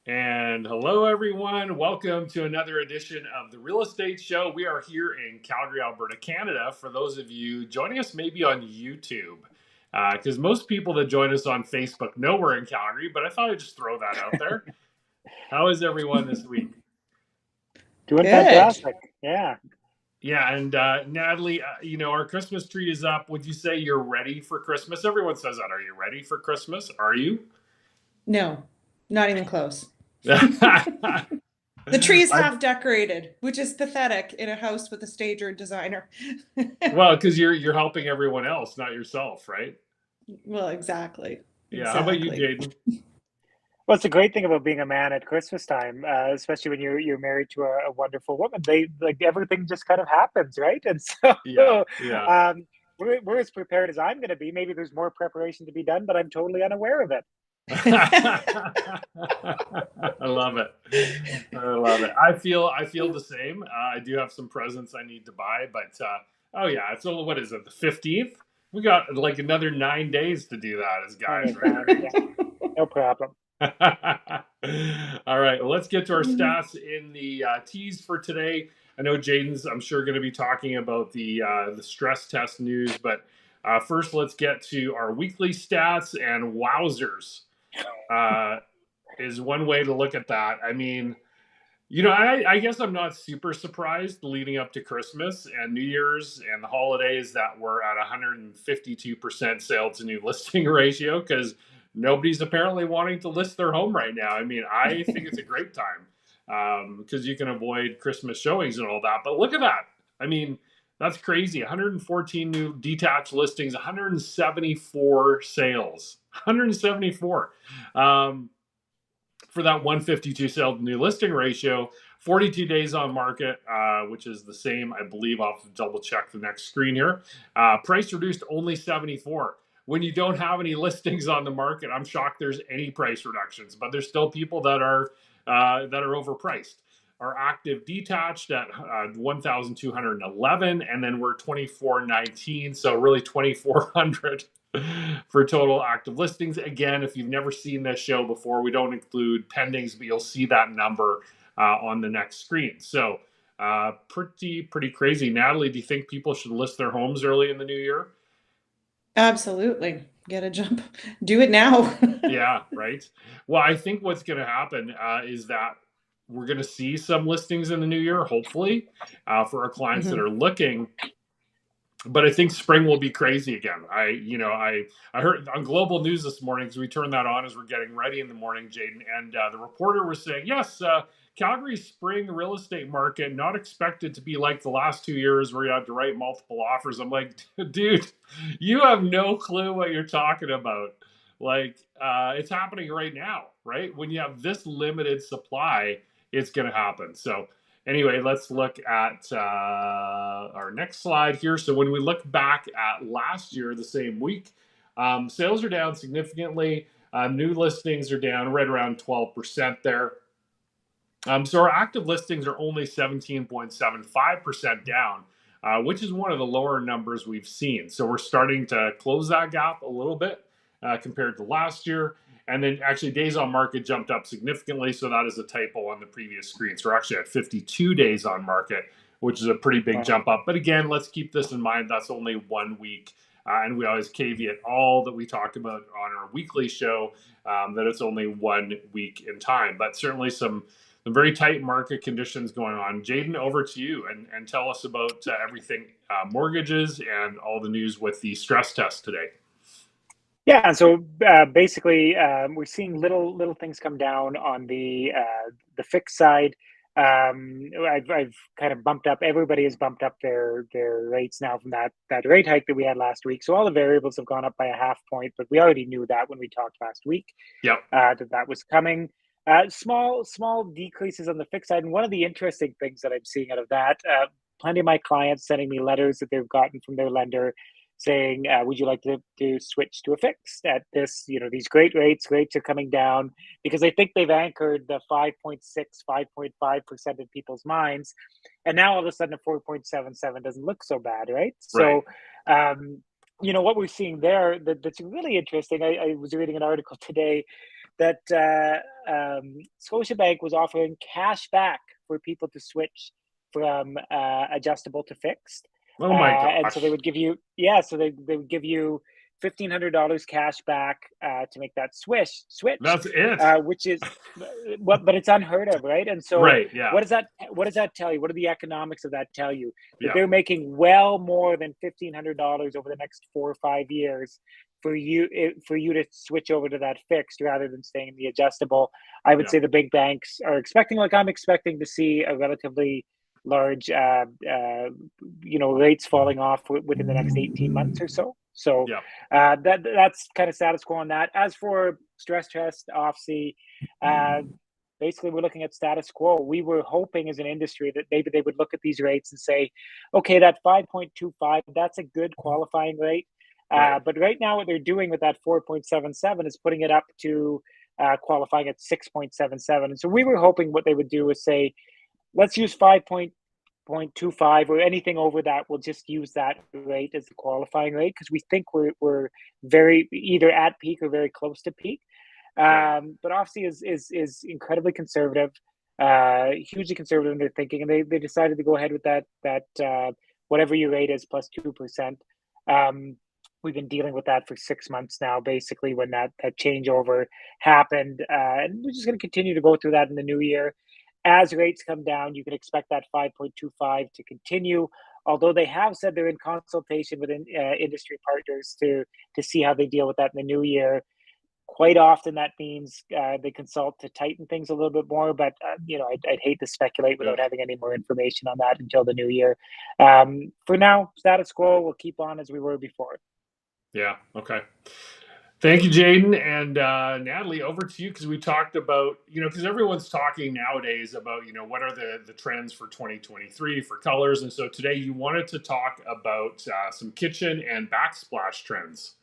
And hello, everyone. Welcome to another edition of the Real Estate Show. We are here in Calgary, Alberta, Canada. For those of you joining us maybe on YouTube, because most people that join us on Facebook know we're in Calgary, but I thought I'd just throw that out there. How is everyone this week? Doing Good. fantastic. Yeah. Yeah, and Natalie, our Christmas tree is up. Would you say you're ready for Christmas? Everyone says that. Are you ready for Christmas? Are you? No, not even close. I The tree is half decorated, which is pathetic in a house with a stager and designer. well, because you're helping everyone else, not yourself, right? Well, exactly. Yeah. How about you, Exactly. Jaden? Well, it's a great thing about being a man at Christmas time, especially when you're married to a wonderful woman. They like everything just kind of happens, right? And Yeah, so yeah. we're as prepared as I'm going to be. Maybe there's more preparation to be done, but I'm totally unaware of it. I love it. I love it. I feel the same. I do have some presents I need to buy, but oh yeah, it's only what is it, the 15th? We got like another 9 days to do that as Plenty guys, of time. Yeah, no problem. right? All right, well, let's get to our stats in the teas for today. I know Jaden's, I'm sure, going to be talking about the stress test news, but first, let's get to our weekly stats and wowzers. Uh, is one way to look at that. I mean, I guess I'm not super surprised leading up to Christmas and New Year's and the holidays that we're at 152% sale to new listing ratio because nobody's apparently wanting to list their home right now. I mean, I think it's a great time because you can avoid Christmas showings and all that. But look at that. I mean, that's crazy. 114 new detached listings, 174 sales, 174. For that 152 sale to new listing ratio, 42 days on market, which is the same, I believe. I'll have to double check the next screen here. Price reduced only 74. When you don't have any listings on the market, I'm shocked there's any price reductions, but there's still people that are overpriced. Our active detached at 1,211, and then we're 2,419, so really 2,400 for total active listings. Again, if you've never seen this show before, we don't include pendings, but you'll see that number on the next screen. So pretty crazy. Natalie, do you think people should list their homes early in the new year? Absolutely. Get a jump. Do it now. Yeah, right. Well, I think what's going to happen is that we're going to see some listings in the new year, hopefully, for our clients that Mhm. are looking. But I think spring will be crazy again. I heard on Global News this morning because we turned that on as we're getting ready in the morning, Jaden, and the reporter was saying, yes, Calgary's spring real estate market not expected to be like the last 2 years where you had to write multiple offers. I'm like, dude, you have no clue what you're talking about. Like, it's happening right now, right? When you have this limited supply, it's going to happen. So anyway, let's look at our next slide here. So when we look back at last year, the same week, sales are down significantly. New listings are down right around 12% there. So our active listings are only 17.75% down, which is one of the lower numbers we've seen. So we're starting to close that gap a little bit compared to last year. And then actually days on market jumped up significantly. So that is a typo on the previous screen. So we're actually at 52 days on market, which is a pretty big Wow. jump up. But again, let's keep this in mind. That's only 1 week. And we always caveat all that we talk about on our weekly show that it's only 1 week in time. But certainly some very tight market conditions going on. Jaden, over to you and tell us about everything mortgages and all the news with the stress test today. Yeah, and so basically, we're seeing little things come down on the fixed side. I've kind of bumped up. Everybody has bumped up their rates now from that rate hike that we had last week. So all the variables have gone up by a half point, but we already knew that when we talked last week Yep. that was coming. Small decreases on the fixed side, and one of the interesting things that I'm seeing out of that, plenty of my clients sending me letters that they've gotten from their lender saying, would you like to switch to a fixed at this, these great rates are coming down because I think they've anchored the 5.6, 5.5% in people's minds. And now all of a sudden a 4.77 doesn't look so bad, right? Right. So, what we're seeing there that's really interesting. I was reading an article today that Scotiabank was offering cash back for people to switch from adjustable to fixed. Oh my And so gosh. they would give you, they would give you $1,500 cash back to make that switch, That's it. which is, but it's unheard of, right? And so Right. Yeah. what does that tell you? What do the economics of that tell you? That Yeah. they're making well more than $1,500 over the next 4 or 5 years for you to switch over to that fixed rather than staying in the adjustable. I would Yeah. say the big banks are expecting, like I'm expecting, to see a relatively large, rates falling off within the next 18 months or so. So Yeah. that's kind of status quo on that. As for stress test OFSI, basically we're looking at status quo. We were hoping as an industry that maybe they would look at these rates and say, okay, that 5.25, that's a good qualifying rate. Right. But right now what they're doing with that 4.77 is putting it up to qualifying at 6.77. And so we were hoping what they would do is say, let's use 5.25 or anything over that. We'll just use that rate as the qualifying rate because we think we're very either at peak or very close to peak. Right. But OFSI is incredibly conservative, hugely conservative in their thinking, and they decided to go ahead with that whatever your rate is plus 2%. We've been dealing with that for 6 months now, basically, when that changeover happened. And we're just going to continue to go through that in the new year. As rates come down, you can expect that 5.25 to continue, although they have said they're in consultation with industry partners to see how they deal with that in the new year. Quite often that means they consult to tighten things a little bit more, but I'd hate to speculate without having any more information on that until the new year. For now, status quo, we'll keep on as we were before. Yeah. Okay. Thank you, Jaden. And Natalie, over to you, because we talked about, because everyone's talking nowadays about, what are the trends for 2023 for colors. And so today you wanted to talk about some kitchen and backsplash trends.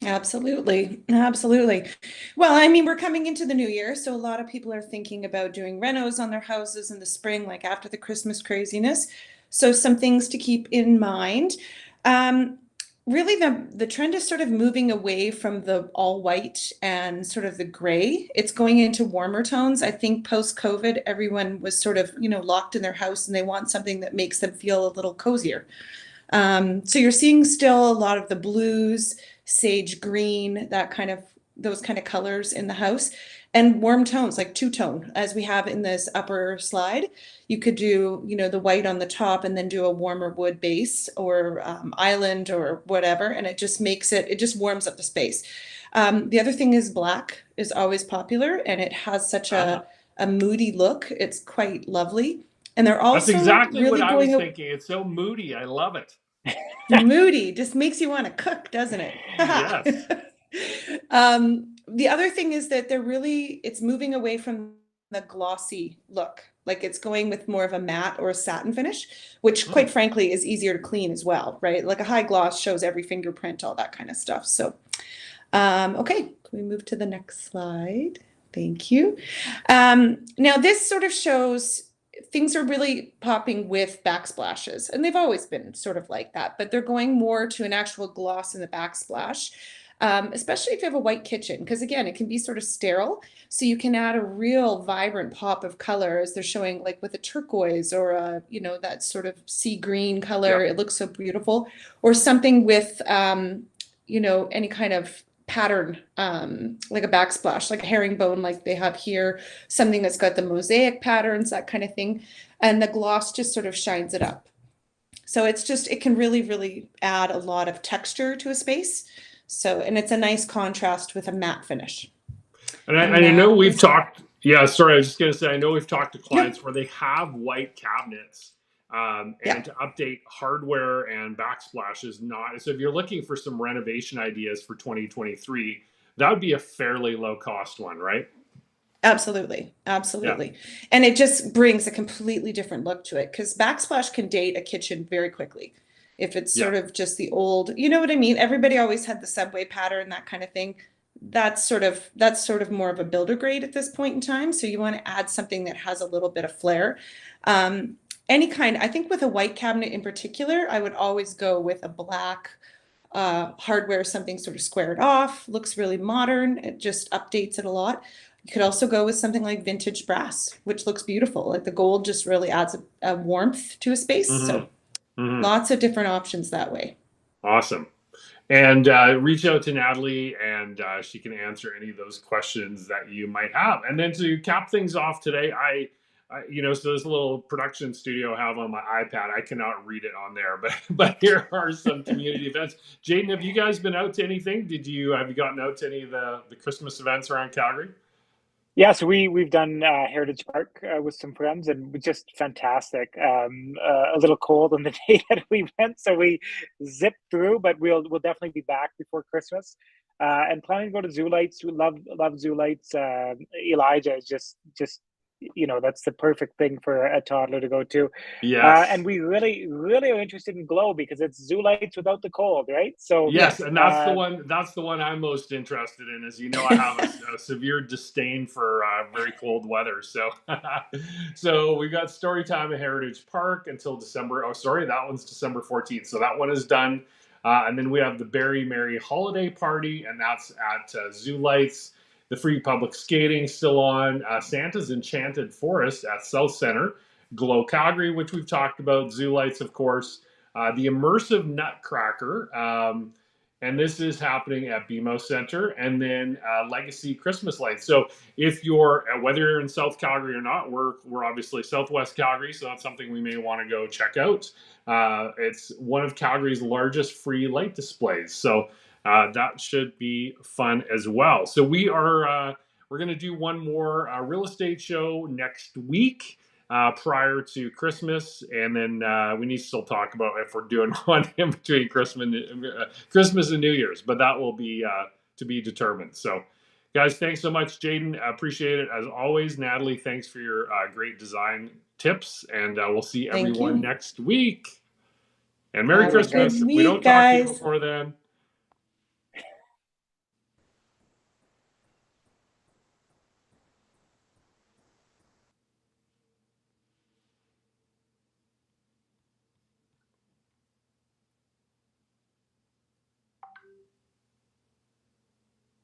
Absolutely. Absolutely. Well, I mean, we're coming into the new year, so a lot of people are thinking about doing renos on their houses in the spring, like after the Christmas craziness. So some things to keep in mind. Really, the trend is sort of moving away from the all white and sort of the gray. It's going into warmer tones. I think post-COVID, everyone was sort of, locked in their house and they want something that makes them feel a little cozier. So you're seeing still a lot of the blues, sage green, those kind of colors in the house, and warm tones like two-tone, as we have in this upper slide. You could do, the white on the top and then do a warmer wood base or island or whatever, and it just warms up the space. The other thing is black is always popular, and it has such a moody look. It's quite lovely. And they're also That's exactly really what I was thinking. It's so moody. I love it. Moody just makes you want to cook, doesn't it? Yes. The other thing is that it's moving away from the glossy look. Like it's going with more of a matte or a satin finish, which quite frankly is easier to clean as well, right? Like a high gloss shows every fingerprint, all that kind of stuff. So, okay, can we move to the next slide? Thank you. Now this sort of shows things are really popping with backsplashes, and they've always been sort of like that, but they're going more to an actual gloss in the backsplash, especially if you have a white kitchen, because again, it can be sort of sterile. So you can add a real vibrant pop of color, as they're showing, like with a turquoise or that sort of sea green color. Yeah. It looks so beautiful. Or something with, any kind of pattern, like a backsplash, like a herringbone, like they have here, something that's got the mosaic patterns, that kind of thing. And the gloss just sort of shines it up. So it can really, really add a lot of texture to a space. So, and it's a nice contrast with a matte finish. And I know we've talked, sorry, I was just going to say, I know we've talked to clients where they have white cabinets, and to update hardware and backsplash is not. So if you're looking for some renovation ideas for 2023, that would be a fairly low cost one, right? Absolutely. Absolutely. Yeah. And it just brings a completely different look to it, because backsplash can date a kitchen very quickly. If it's sort of just the old, you know what I mean? Everybody always had the subway pattern, that kind of thing. That's sort of more of a builder grade at this point in time. So you want to add something that has a little bit of flair. I think with a white cabinet in particular, I would always go with a black hardware, something sort of squared off, looks really modern. It just updates it a lot. You could also go with something like vintage brass, which looks beautiful. Like the gold just really adds a warmth to a space. Mm-hmm. So Mm-hmm. lots of different options that way. Awesome. And reach out to Natalie, and she can answer any of those questions that you might have. And then to cap things off today, so this little production studio I have on my iPad, I cannot read it on there, but here are some community events. Jaden, have you guys been out to anything? Have you gotten out to any of the Christmas events around Calgary? Yeah, so we've done Heritage Park with some friends, and it was just fantastic. A little cold on the day that we went, so we zipped through, but we'll definitely be back before Christmas. And planning to go to Zoo Lights. We love Zoo Lights. Elijah is just that's the perfect thing for a toddler to go to. And Yes. we really are interested in Glow because it's Zoo Lights without the cold, right? So Yes, Yes. and that's the one. That's the one I'm most interested in. As you know, I have a severe disdain for very cold weather. So, so we got story time at Heritage Park until December. Oh, sorry, that one's December 14th. So that one is done. And then we have the Berry Merry Holiday Party, and that's at Zoo Lights. The free public skating still on. Santa's Enchanted Forest at South Center. Glow Calgary, which we've talked about. Zoo Lights, of course. The Immersive Nutcracker, and this is happening at BMO Center, and then Legacy Christmas Lights. So if you're, whether you're in South Calgary or not, we're obviously Southwest Calgary, so that's something we may want to go check out. It's one of Calgary's largest free light displays, so that should be fun as well. So we're going to do one more real estate show next week prior to Christmas, and then we need to still talk about if we're doing one in between Christmas and New Year's, but that will be to be determined. So, guys, thanks so much, Jaden. I appreciate it as always. Natalie, thanks for your great design tips, and we'll see Thank everyone you. next week. And Merry Have a good Christmas. If we don't week, talk to you guys. before then.